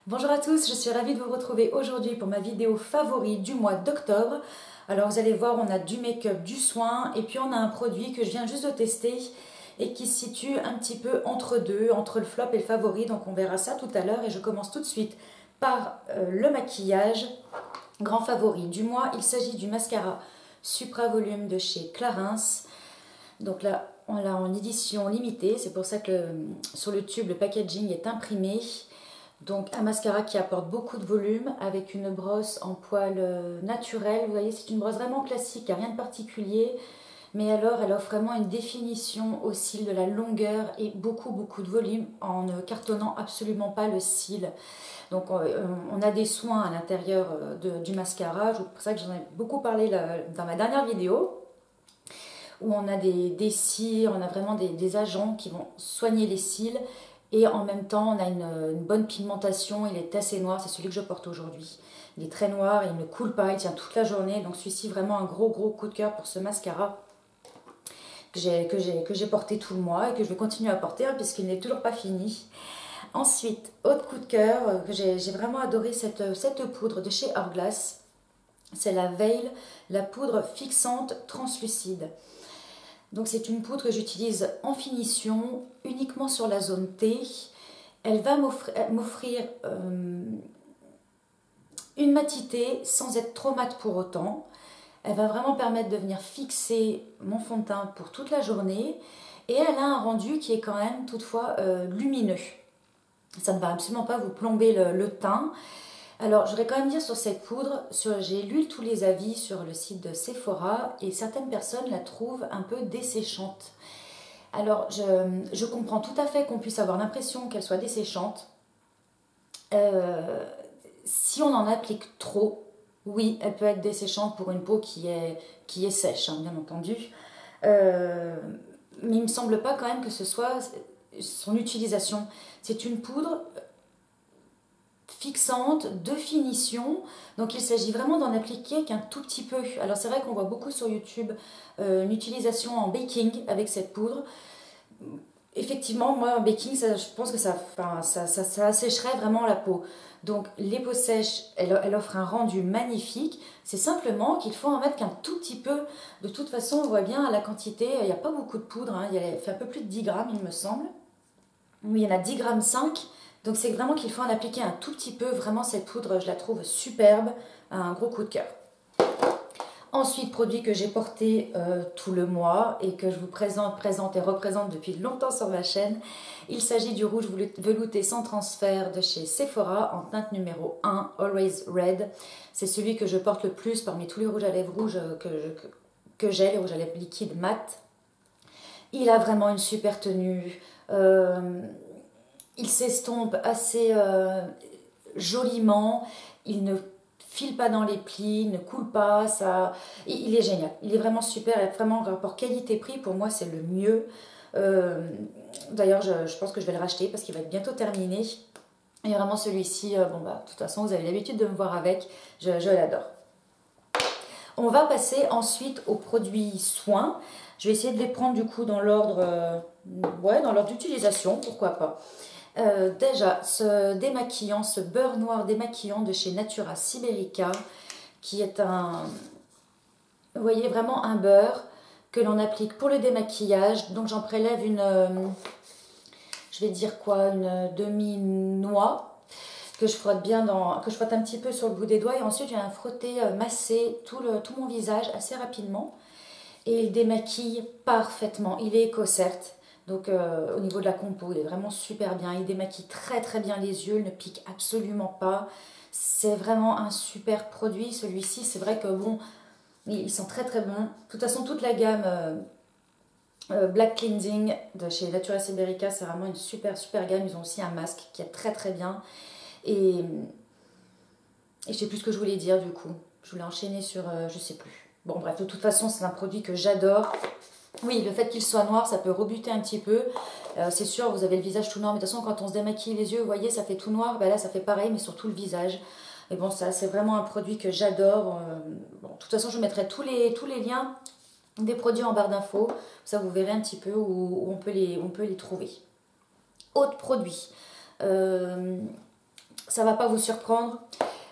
Bonjour à tous, je suis ravie de vous retrouver aujourd'hui pour ma vidéo favori du mois d'octobre. Alors vous allez voir, on a du make-up, du soin et puis on a un produit que je viens juste de tester et qui se situe un petit peu entre deux, entre le flop et le favori. Donc on verra ça tout à l'heure et je commence tout de suite par le maquillage. Grand favori du mois, il s'agit du mascara Supra Volume de chez Clarins. Donc là, on l'a en édition limitée, c'est pour ça que sur le tube, le packaging est imprimé. Donc un mascara qui apporte beaucoup de volume avec une brosse en poil naturel. Vous voyez, c'est une brosse vraiment classique, il n'y a rien de particulier. Mais alors, elle offre vraiment une définition au cil, de la longueur et beaucoup de volume en ne cartonnant absolument pas le cil. Donc on a des soins à l'intérieur du mascara. C'est pour ça que j'en ai beaucoup parlé dans ma dernière vidéo. Où on a des cires, on a vraiment des agents qui vont soigner les cils. Et en même temps, on a une bonne pigmentation, il est assez noir, c'est celui que je porte aujourd'hui. Il est très noir, il ne coule pas, il tient toute la journée. Donc celui-ci, vraiment un gros coup de cœur pour ce mascara que j'ai porté tout le mois et que je vais continuer à porter puisqu'il n'est toujours pas fini. Ensuite, autre coup de cœur, que j'ai vraiment adoré cette poudre de chez Hourglass. C'est la Veil, la poudre fixante translucide. Donc c'est une poudre que j'utilise en finition, uniquement sur la zone T. Elle va m'offrir une matité sans être trop mate pour autant. Elle va vraiment permettre de venir fixer mon fond de teint pour toute la journée. Et elle a un rendu qui est quand même toutefois lumineux. Ça ne va absolument pas vous plomber le teint. Alors, je voudrais quand même dire sur cette poudre, j'ai lu tous les avis sur le site de Sephora et certaines personnes la trouvent un peu desséchante. Alors, je comprends tout à fait qu'on puisse avoir l'impression qu'elle soit desséchante. Si on en applique trop, oui, elle peut être desséchante pour une peau qui est sèche, hein, bien entendu. Mais il ne me semble pas quand même que ce soit son utilisation. C'est une poudre fixante, de finition, donc il s'agit vraiment d'en appliquer qu'un tout petit peu. Alors c'est vrai qu'on voit beaucoup sur YouTube une utilisation en baking avec cette poudre. Effectivement, moi en baking, je pense que ça assécherait vraiment la peau. Donc les peaux sèches, elle offre un rendu magnifique. C'est simplement qu'il faut en mettre qu'un tout petit peu. De toute façon, on voit bien la quantité, il n'y a pas beaucoup de poudre, hein. Il fait un peu plus de 10 grammes il me semble. Oui, il y en a 10 grammes 5. Donc c'est vraiment qu'il faut en appliquer un tout petit peu. Vraiment cette poudre, je la trouve superbe. Un gros coup de cœur. Ensuite, produit que j'ai porté tout le mois et que je vous présente et représente depuis longtemps sur ma chaîne. Il s'agit du rouge velouté sans transfert de chez Sephora en teinte numéro 1, Always Red. C'est celui que je porte le plus parmi tous les rouges à lèvres rouges que j'ai, les rouges à lèvres liquides mat. Il a vraiment une super tenue. Il s'estompe assez joliment, il ne file pas dans les plis, il ne coule pas, il est génial, il est vraiment super, et vraiment rapport qualité-prix, pour moi c'est le mieux. D'ailleurs je pense que je vais le racheter parce qu'il va être bientôt terminé. Et vraiment celui-ci, de toute façon vous avez l'habitude de me voir avec, je l'adore. On va passer ensuite aux produits soins. Je vais essayer de les prendre du coup dans l'ordre d'utilisation, pourquoi pas. Déjà, ce démaquillant, ce beurre noir démaquillant de chez Natura Siberica, qui est vous voyez, vraiment un beurre que l'on applique pour le démaquillage. Donc j'en prélève je vais dire quoi, une demi-noix que je frotte que je frotte un petit peu sur le bout des doigts et ensuite je viens frotter, masser tout mon visage assez rapidement et il démaquille parfaitement. Il est éco certes. Donc au niveau de la compo, il est vraiment super bien. Il démaquille très bien les yeux, il ne pique absolument pas. C'est vraiment un super produit celui-ci. C'est vrai que bon, ils sont très bons. De toute façon, toute la gamme Black Cleansing de chez Natura Siberica, c'est vraiment une super gamme. Ils ont aussi un masque qui est très bien. Et je sais plus ce que je voulais dire du coup. Je voulais enchaîner sur, je sais plus. Bon bref, de toute façon, c'est un produit que j'adore. Oui, le fait qu'il soit noir, ça peut rebuter un petit peu. C'est sûr, vous avez le visage tout noir. Mais de toute façon, quand on se démaquille les yeux, vous voyez, ça fait tout noir. Ben là, ça fait pareil, mais sur tout le visage. Et bon, ça, c'est vraiment un produit que j'adore. De toute façon, je mettrai tous les liens des produits en barre d'infos. Ça, vous verrez un petit peu où on peut les trouver. Autre produit. ça va pas vous surprendre.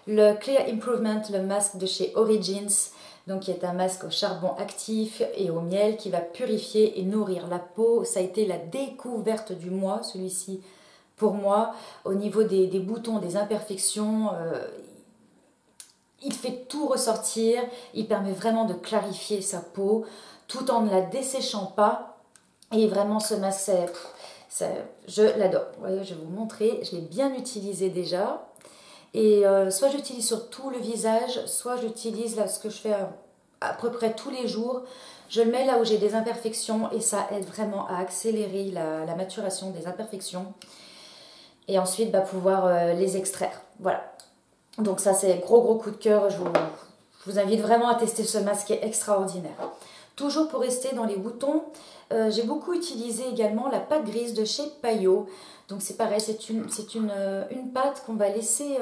Le Clear Improvement, le masque de chez Origins, donc qui est un masque au charbon actif et au miel qui va purifier et nourrir la peau. Ça a été la découverte du mois, celui-ci, pour moi. Au niveau des boutons, des imperfections, il fait tout ressortir. Il permet vraiment de clarifier sa peau tout en ne la desséchant pas. Et vraiment, ce masque, je l'adore. Voyez, je vais vous montrer. Je l'ai bien utilisé déjà. Et soit j'utilise sur tout le visage, soit j'utilise là ce que je fais à peu près tous les jours. Je le mets là où j'ai des imperfections et ça aide vraiment à accélérer la maturation des imperfections. Et ensuite, pouvoir les extraire. Voilà. Donc ça, c'est gros coup de cœur. Je vous invite vraiment à tester ce masque qui est extraordinaire. Toujours pour rester dans les boutons, j'ai beaucoup utilisé également la pâte grise de chez Payot. Donc c'est pareil, c'est une pâte qu'on va laisser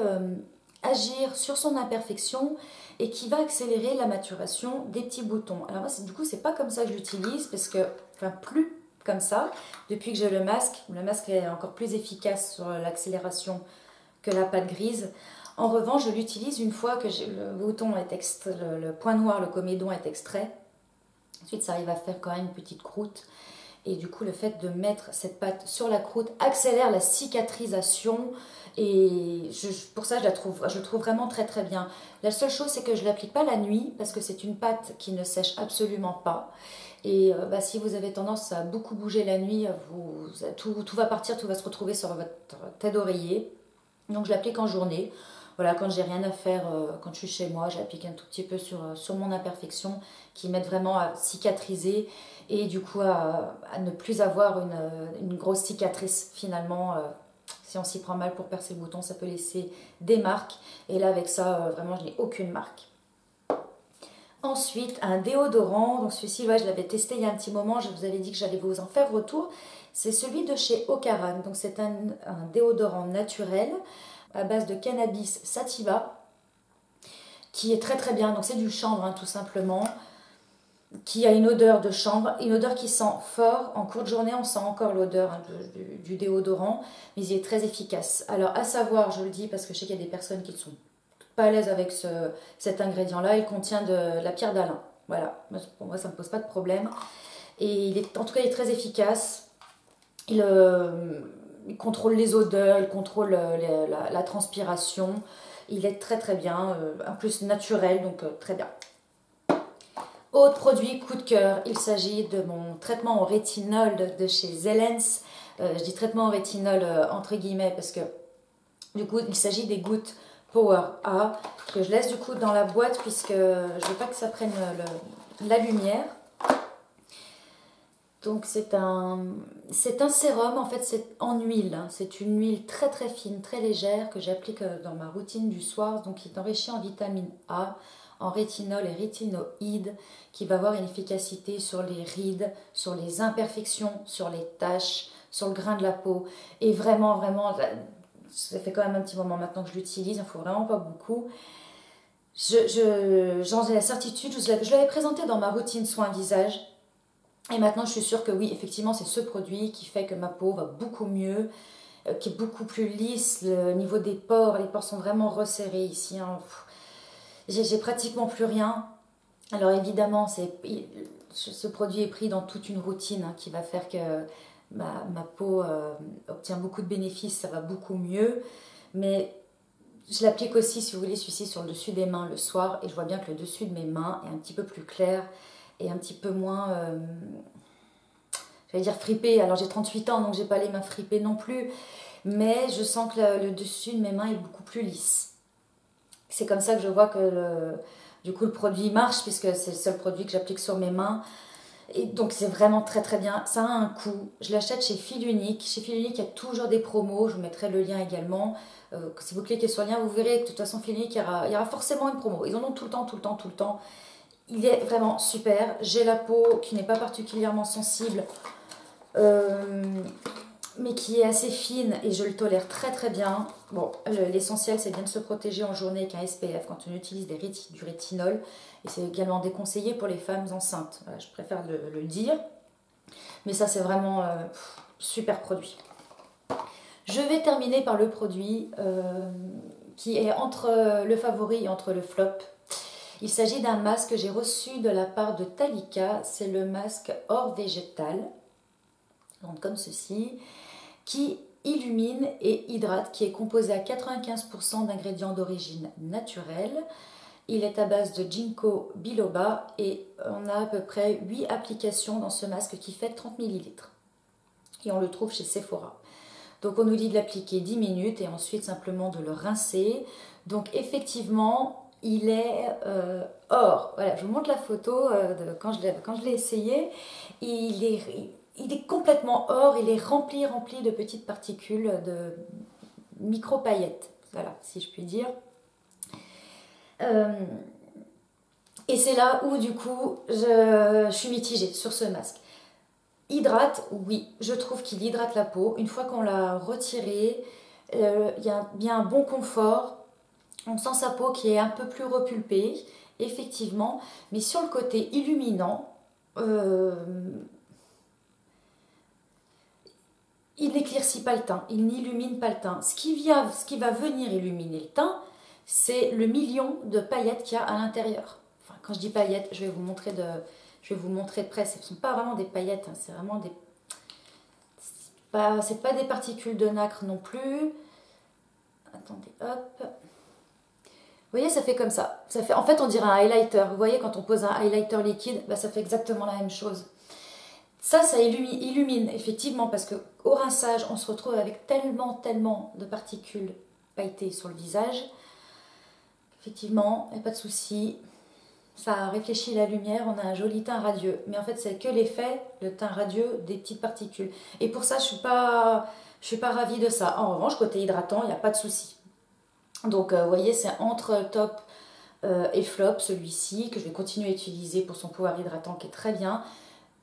agir sur son imperfection et qui va accélérer la maturation des petits boutons. Alors moi, du coup, c'est pas comme ça que je l'utilise parce que, enfin plus comme ça, depuis que j'ai le masque est encore plus efficace sur l'accélération que la pâte grise. En revanche, je l'utilise une fois que le bouton est extrait, le point noir, le comédon est extrait. Ensuite, ça arrive à faire quand même une petite croûte. Et du coup, le fait de mettre cette pâte sur la croûte accélère la cicatrisation. Et pour ça, je le trouve vraiment très bien. La seule chose, c'est que je ne l'applique pas la nuit parce que c'est une pâte qui ne sèche absolument pas. Et si vous avez tendance à beaucoup bouger la nuit, tout va partir, tout va se retrouver sur votre tête d'oreiller. Donc, je l'applique en journée. Voilà, quand j'ai rien à faire, quand je suis chez moi, j'applique un tout petit peu sur mon imperfection qui m'aide vraiment à cicatriser et du coup à ne plus avoir une grosse cicatrice finalement. Si on s'y prend mal pour percer le bouton, ça peut laisser des marques. Et là, avec ça, vraiment, je n'ai aucune marque. Ensuite, un déodorant. Donc celui-ci, je l'avais testé il y a un petit moment. Je vous avais dit que j'allais vous en faire retour. C'est celui de chez Ocaran. Donc c'est un déodorant naturel à base de cannabis sativa qui est très bien. Donc c'est du chanvre tout simplement, qui a une odeur de chanvre, une odeur qui sent fort. En courte journée, on sent encore l'odeur du déodorant, mais il est très efficace. Alors à savoir, je le dis parce que je sais qu'il y a des personnes qui ne sont pas à l'aise avec cet ingrédient-là, il contient de la pierre d'Alain. Voilà, pour moi ça ne me pose pas de problème. Et en tout cas, il est très efficace. Il contrôle les odeurs, il contrôle la transpiration. Il est très bien, en plus naturel, donc très bien. Autre produit coup de cœur, il s'agit de mon traitement au rétinol de chez Zelens. Je dis traitement au rétinol entre guillemets parce que du coup il s'agit des gouttes Power A que je laisse du coup dans la boîte puisque je ne veux pas que ça prenne la lumière. Donc c'est un sérum, en fait c'est en huile, c'est une huile très fine, très légère que j'applique dans ma routine du soir, donc qui est enrichie en vitamine A, en rétinol et rétinoïdes, qui va avoir une efficacité sur les rides, sur les imperfections, sur les taches, sur le grain de la peau. Et vraiment, ça fait quand même un petit moment maintenant que je l'utilise, il ne faut vraiment pas beaucoup. J'en ai la certitude, je l'avais présenté dans ma routine soin visage. Et maintenant, je suis sûre que oui, effectivement, c'est ce produit qui fait que ma peau va beaucoup mieux, qui est beaucoup plus lisse. Le niveau des pores, les pores sont vraiment resserrés ici. J'ai pratiquement plus rien. Alors évidemment, ce produit est pris dans toute une routine qui va faire que ma peau obtient beaucoup de bénéfices, ça va beaucoup mieux. Mais je l'applique aussi, si vous voulez, celui-ci sur le dessus des mains le soir. Et je vois bien que le dessus de mes mains est un petit peu plus clair et un petit peu moins, j'allais dire fripé. Alors j'ai 38 ans, donc j'ai pas les mains fripées non plus, mais je sens que le dessus de mes mains est beaucoup plus lisse. C'est comme ça que je vois que du coup le produit marche, puisque c'est le seul produit que j'applique sur mes mains. Et donc c'est vraiment très bien. Ça a un coût. Je l'achète chez Fil Unique. Chez Fil Unique, il y a toujours des promos. Je vous mettrai le lien également. Si vous cliquez sur le lien, vous verrez que de toute façon, Fil Unique, il y aura forcément une promo. Ils en ont tout le temps. Il est vraiment super. J'ai la peau qui n'est pas particulièrement sensible, mais qui est assez fine et je le tolère très bien. Bon, l'essentiel, c'est bien de se protéger en journée avec un SPF quand on utilise du rétinol. Et c'est également déconseillé pour les femmes enceintes. Voilà, je préfère le dire. Mais ça, c'est vraiment super produit. Je vais terminer par le produit qui est entre le favori et entre le flop. Il s'agit d'un masque que j'ai reçu de la part de Talika. C'est le masque Or Végétal, donc comme ceci, qui illumine et hydrate, qui est composé à 95% d'ingrédients d'origine naturelle. Il est à base de ginkgo biloba et on a à peu près 8 applications dans ce masque qui fait 30 ml. Et on le trouve chez Sephora. Donc on nous dit de l'appliquer 10 minutes et ensuite simplement de le rincer. Donc effectivement, il est or. Voilà, je vous montre la photo de quand je l'ai essayé. Il est complètement or, il est rempli de petites particules, de micro-paillettes. Voilà, si je puis dire. Et c'est là où du coup je suis mitigée sur ce masque. Hydrate, oui, je trouve qu'il hydrate la peau. Une fois qu'on l'a retiré, il y a bien un bon confort. On sent sa peau qui est un peu plus repulpée, effectivement. Mais sur le côté illuminant, il n'éclaircit pas le teint, il n'illumine pas le teint. Ce qui va venir illuminer le teint, c'est le million de paillettes qu'il y a à l'intérieur. Enfin, quand je dis paillettes, je vais vous montrer de près. Ce ne sont pas vraiment des paillettes, hein, c'est vraiment des... C'est pas des particules de nacre non plus. Attendez, hop. Vous voyez, ça fait comme ça. En fait, on dirait un highlighter. Vous voyez, quand on pose un highlighter liquide, ça fait exactement la même chose. Ça illumine, effectivement, parce qu'au rinçage, on se retrouve avec tellement de particules pailletées sur le visage. Effectivement, il n'y a pas de souci. Ça réfléchit la lumière, on a un joli teint radieux. Mais en fait, c'est que l'effet, le teint radieux, des petites particules. Et pour ça, je suis pas ravie de ça. En revanche, côté hydratant, il n'y a pas de souci. Donc, vous voyez, c'est entre top et flop, celui-ci, que je vais continuer à utiliser pour son pouvoir hydratant, qui est très bien.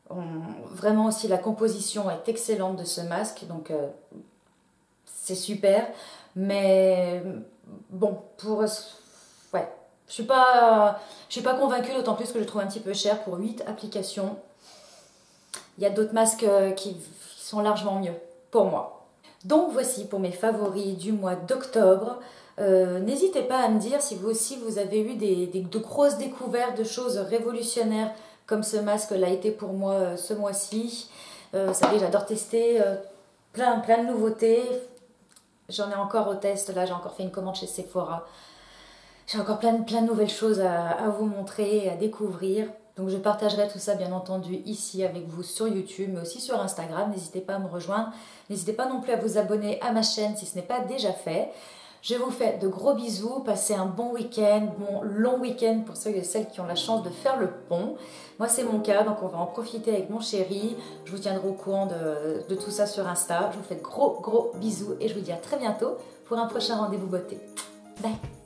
Vraiment aussi, la composition est excellente de ce masque. Donc, c'est super. Mais, bon, ouais. Je suis pas convaincue, d'autant plus que je trouve un petit peu cher pour 8 applications. Il y a d'autres masques qui sont largement mieux, pour moi. Donc voici pour mes favoris du mois d'octobre. N'hésitez pas à me dire si vous aussi vous avez eu de grosses découvertes, de choses révolutionnaires comme ce masque l'a été pour moi ce mois-ci. Vous savez, j'adore tester plein de nouveautés. J'en ai encore au test, là j'ai encore fait une commande chez Sephora. J'ai encore plein de nouvelles choses à vous montrer et à découvrir. Donc je partagerai tout ça bien entendu ici avec vous sur YouTube, mais aussi sur Instagram. N'hésitez pas à me rejoindre. N'hésitez pas non plus à vous abonner à ma chaîne si ce n'est pas déjà fait. Je vous fais de gros bisous. Passez un bon week-end, bon long week-end pour ceux et celles qui ont la chance de faire le pont. Moi c'est mon cas, donc on va en profiter avec mon chéri. Je vous tiendrai au courant de tout ça sur Insta. Je vous fais de gros bisous et je vous dis à très bientôt pour un prochain rendez-vous beauté. Bye!